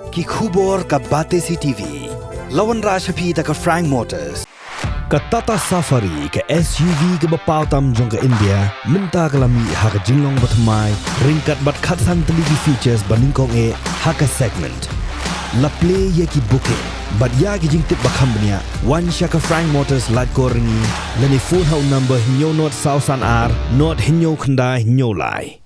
ki khubor ka Bate CTV. Lawan Rashapi ta ka Frank Motors. Ka Tata Safari ka SUV ka bapau tam jong ka India minta kalami ha ka jinglong batmai ringkat bat khatsan teligi features baningkong e ha ka segment. La play ye ki booking but ya ki jing tip bakam bnia one shaka Frank Motors lat ko ringi lani phone hau number hinyo not sausan ar not hinyo khanda hinyo lai.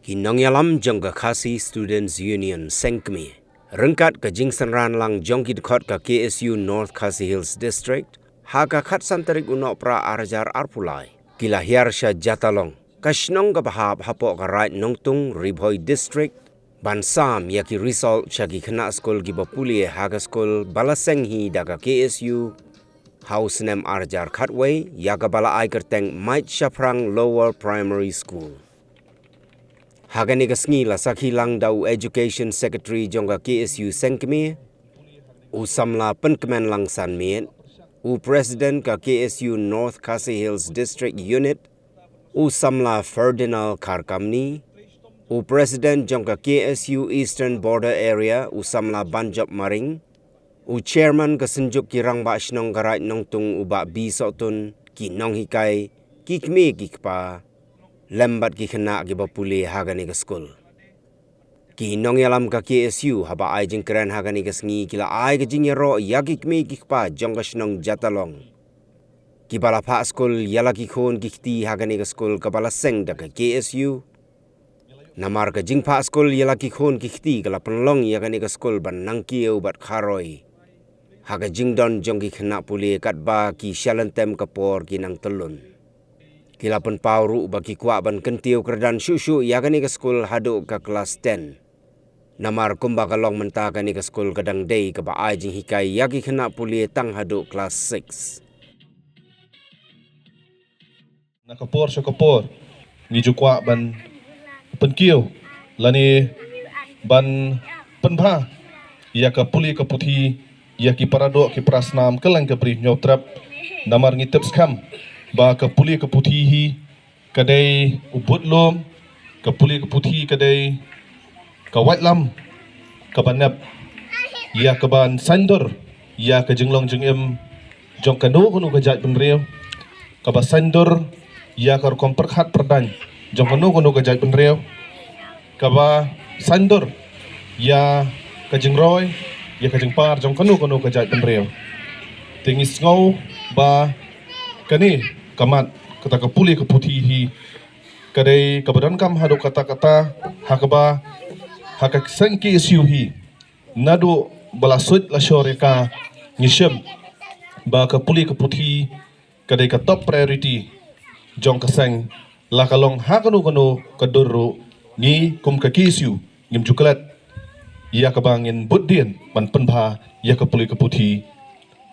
Kinongyalam jongka Khasi Students Union Sengkmi. Rengkat ke Jingsan Ran lang jongki dekot ke KSU North Khasi Hills District. Haka khat santarik unok pra arjar arpulai. Kila hiarsha jatalong. Kashnong ke bahab hapok ke right nongtung Ribhoi District. Bansam yaki result syaki kena skol ki bapuli haka skol balasenghi daga KSU. House nem arjar khatway yaka bala ai kerteng Mait Shaprang Lower Primary School. Hagani kasngi la sakhi lang dau Education Secretary jongga KSU Sengkmi, usamla penkemen lang san miet, President ka KSU North Khasi Hills District Unit, usamla Ferdinand Karkamni, President jongga KSU Eastern Border Area, usamla Banjab Maring, Chairman ka senjuk kirang ba shnong garai nongtung uba bisotun ki nong hikai kikmi kikpa. Lembat ki kena ki bapuli hagani ke skul. Ki nongyalam ka KSU haba ai jing keren hagani ke sngi kila ai ke jing yero yaki kmi ki kpa jongga shnong jatalong. Ki bala pa skul yala ki khon ki khti hagani ke skul ka bala seng da ka KSU. Namar ka jing pa skul yala ki khon ki khti kala penlong yagani ke skul ban nangkiu bat kharoi. Haga jing don jong ki kena puli kat ba ki shalentem kapor ki nang telun. Kila pun pauru bagi kuak ban kentiu kerdan syusyu ya kani ke skul haduk ke kelas 10. Namar kumba kalong mentah kani ke skul kadang day ke ba ai jing hikai yaki kena puli tang haduk kelas 6. Nakapor sa kapor ni jukwa ban penkiu lani ban penbha ya ke puli ke puthi ya ki paradok ki prasnam kelang ke bri nyotrap namar ngitip skam ba ke puli ke puthi hi kadai ubut lom ke puli ke puthi kadai ke white lam ke banap ya ke ban sandor ya ke jenglong jengem jong kanu kunu ke jat benreu ke ba sandor ya ke kom perkhat perdan jong kanu ke jat benreu ke ba sandor ya ke jengroy ya ke jengpar jong kanu ke jat benreu tingis ngau ba kani kamat kata kapuli ke puthi hi kadai kabadan kam hadu kata-kata hakaba hakak sengki isu hi nadu balasut la shoreka ngisem ba kapuli ke puthi kadai ka top priority jong kaseng la kalong hakanu kaduru ni kum ka kisu ngim coklat ya kabangin buddian ban penbha ya kapuli ke puthi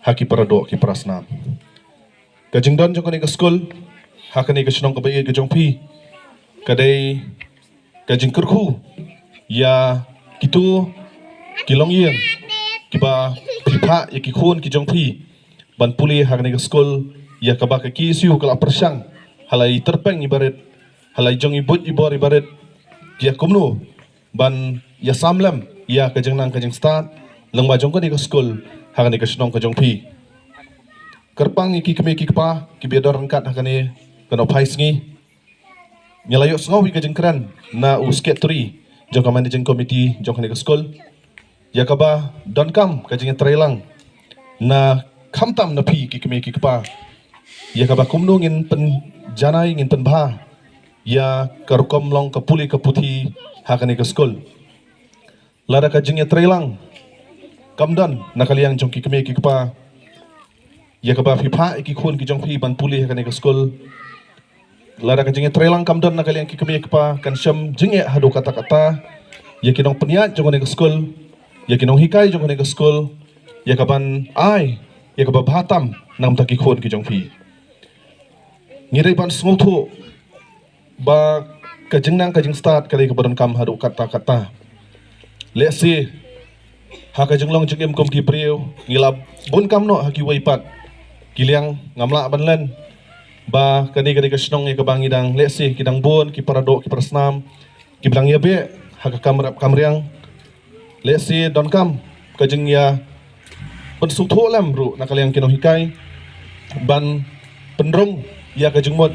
haki paradok ki prasna Kajing don jong kani ke skul, hakani ke senong kebayi ke jong pi, kadai kajing kerku, ya kitu kilong yang, kiba pipa ya kikun ki jong pi, ban puli hakani ke skul, ya kaba ke kisiu kala persang, halai terpeng ibarat, halai jong ibut ibor ibarat, ya kumnu, ban ya samlam, ya kajing nang kajing start, lengba jong kani ke skul, hakani ke senong ke jong pi. Kerpang iki kemi kikpa ki biador rengkat hakane kena phais ngi nyalayok sngowi ka jengkran na usket 3 jong managing committee jong kane skol yakaba don kam ka jeng trailang na khamtam na phi ki kemi kikpa yakaba kumnungin pen janai ngin pen bha ya karkom long ka puli ka puthi hakane skol lara ka jeng trailang kamdan nakaliang jong ki kemi kikpa ya kaba pipa iki khun ki jong pi ban puli hakane ke skul lada ka jinge trelang kamdon na kalian ki kemi pa kan syam jinge hadu kata-kata ya kinong peniat jong ne ke skul ya kinong hikai jong ne ke skul ya kaban ai ya kaba bhatam nam ta ki khun ki jong pi ngirei ban smothu ba ka jingnang ka jing start kali ke badan kam hadu kata-kata lesi haka jenglong jengem kom ki priu ngilap bun kam no haki waipat kiliang ngamla banlen ba kani ke snong ke bang idang lesi kidang bon ki parado ki prasnam ki blang ya be haka kamriang lesi don kam kajeng ya pensuk tho lam ru nakaliang kino hikai ban pendrong ya kajeng mod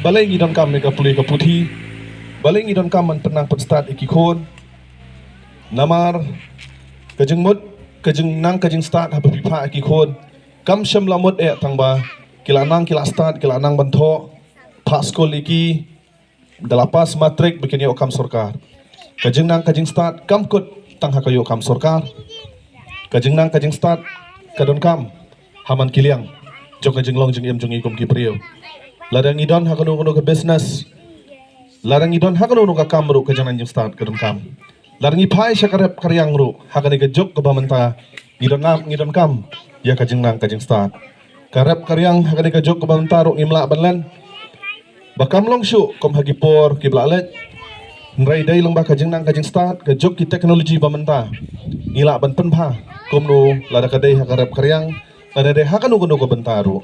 balai ngidon kam ne ka puli ka puthi balai ngidon kam man penang start iki khon namar kajeng mod kajeng start ha pipa iki khon kam sham lamot tangba kila start kila nang bantho pas skol iki dalapas matrik bikin yo kam sorkar kajeng start kam kut tang ha kayo kam sorkar kajeng start kadon kam haman kiliang jong kajeng long jeng yam jong ikom ki priyo ladang idon ha kono ke business larang idon ha kono ka kam ru kajeng nang start kadon kam larang ipai syakarep karyang ru ha kani ke jok ke bamanta ngidon kam ya kajeng start karep karyang ha kani ke jok ke bamanta ru imla banlan bakam long syu kom hagipor ki blalet nrai dai long ba kajeng start ke jok ki teknologi bamanta ngila ban penpha kom no lada kadai ha karep karyang lada dai ha kanu ke bentaru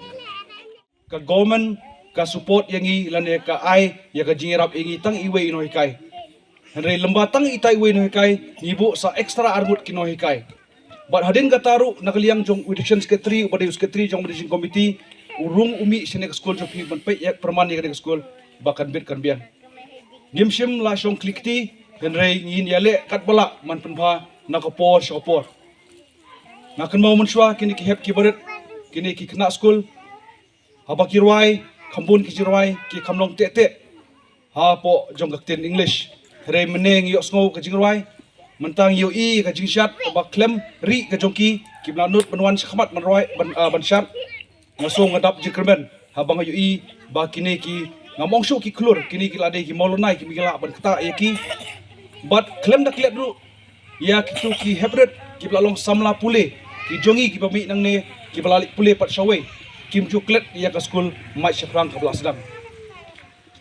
ka government ka support yangi lane ka ai ya ka jingirap yangi tang iwe ino hikai hanre lamba tang ita iwe ino hikai nibu sa extra armut kino hikai but hadin ka taru nakaliang jong education secretary ubade secretary jong education committee urung umi sine ka school jopi ban pe yak perman ya ka school bakan bit kan biang nimshim la shong klikti hanre ngin yale kat bala man penpha nakapor shopor nakan mau menshwa kini ki hep ki baret kini ki kena school haba kirwai kambun ki jirwai ki kamlong te ha po jong gaktin english re meneng yo sngo ka jirwai mentang yo i ka jingshat ba klem ri ka jongki ki blanut benwan khmat manroi ban shat ngasong ngadap jikrmen habang yo i ba kini ki ngamong shu ki klur kini ki lade ki molonai ki migala ban kata ya ki but klem dak let ru ya ki tu ki hebret ki blalong samla pule ki jongi ki pami nang ne ki balalik pule pat shawai kim chuklet ya ka school mai syakrang ka belasdam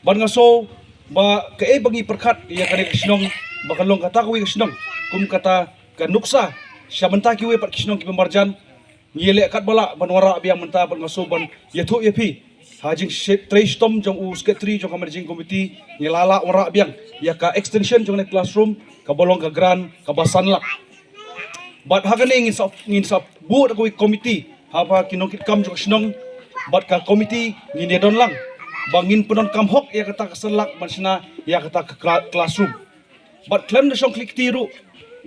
ban ngaso ba ka bagi perkat ya ka kisnong ba kalong kata ko kisnong kum kata ka nuksa syamenta ki we pat kisnong ki pembarjan ngile kat bala ban wara biang menta ban ngaso ban yathu yapi hajing trace tom jong u secretary jong managing committee ngilala wara biang ya ka extension jong ne classroom ka bolong ka gran ka basanlak but hagane ngin sap bu ko committee haba kinongkit kam jok snong bat ka committee ngin don lang bangin penon kam hok ya kata keselak mansina ya kata ke classroom bat klem de song klik tiru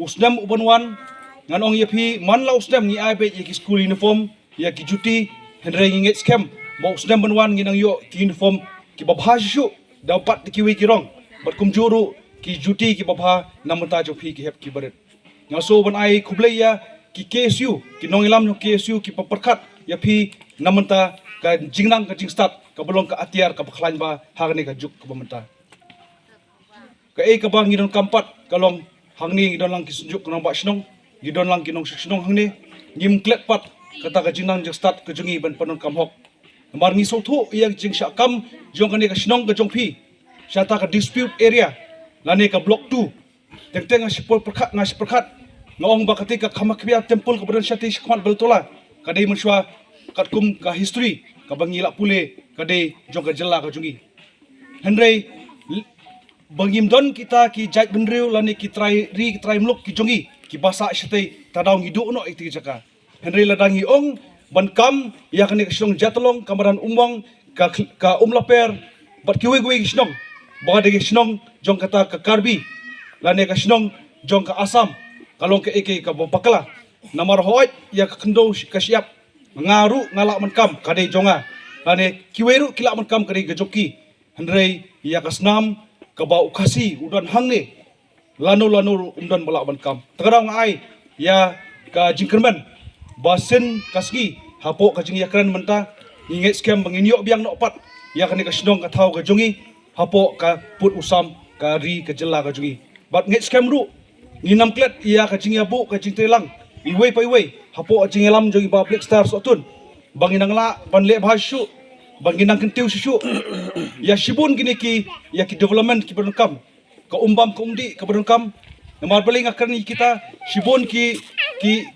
usdam ubanwan ngan ong yepi man la usdam ngi aibe ye ki school uniform ya ki juti henre ngi scam ba usdam banwan ngi nang yo ki uniform ki babha shu dapat ki wi ki rong bat kum juru ki juti ki babha namta jopi ki hep ki baret ngaso ban ai kublai ya ki KSU ki nongilam no KSU ki paperkat ya phi namanta ka jingnang ka jingstat ka bolong ka atiar ka bakhlain ba hagni ka juk ka bamenta ka ka bang ngidon kampat kalong hangni ngidon lang ki sunjuk ka ba snong ngidon lang ki nong snong hangni ngim klet pat kata ka jingnang jingstat ka jungi ban panon kamhok mar ngi sothu yang jing syakam jong ka ni ka snong ka jong phi syata ka dispute area lane ka block 2 teng-teng ngasipol perkat ngong ba ketika kamakbiya temple keberan syati syakmat beltola kadai menswa katkum ka history ka bangila pule kadai jong ka jela ka jungi henry bangim don kita ki jait benriu lani ki try mluk ki jongi ki basa syati tadaw ngidu no iti jaka henry ladangi ong ban kam ya kani ka syong jatlong kamaran umwang ka umlaper bat kiwe ki syong ba de syong jong kata ka karbi lani ka syong jong ka asam kalong ke eke ka bopakla namar hoit ya kendo ka siap ngaru ngalak menkam kade jonga ane kiweru kilak menkam kade gejoki hendrei ya kasnam ka bau kasi udan hangne lanu umdan balak menkam tegarang ai ya ka jingkerman basen kaski hapo ka jing yakran menta inget scam banginyo biang nopat ya kane ka snong ka thau ka jongi hapo ka put usam ka ri ka jela ka jongi bat nget scam ru nginam klet ia ka jing yabu ka jing telang iwe pa iwe hapo jing elam jogi ba black star sotun banginang la ban le bhashu banginang kentiu susu ya shibun gini ki ya ki development ki berengkam ka umbam ka umdi ka berengkam namar paling akan kita shibun ki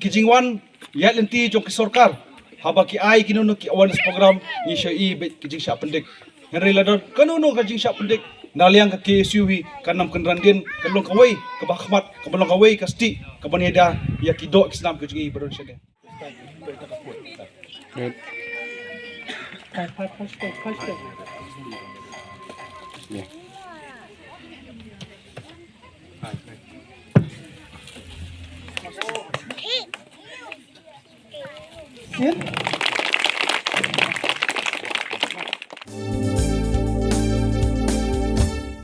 jingwan ya lenti jong ki sorkar haba ki ai kinono ki awareness program ni syai bet ki jing syak pendik henry ladon kanono ka jing syak pendik naliang ka KSU hi kanam kenrandin kalong kawai ka bahmat ka balong kawai ka sti ka baneda ya ki do islam ke jing baron syade Here.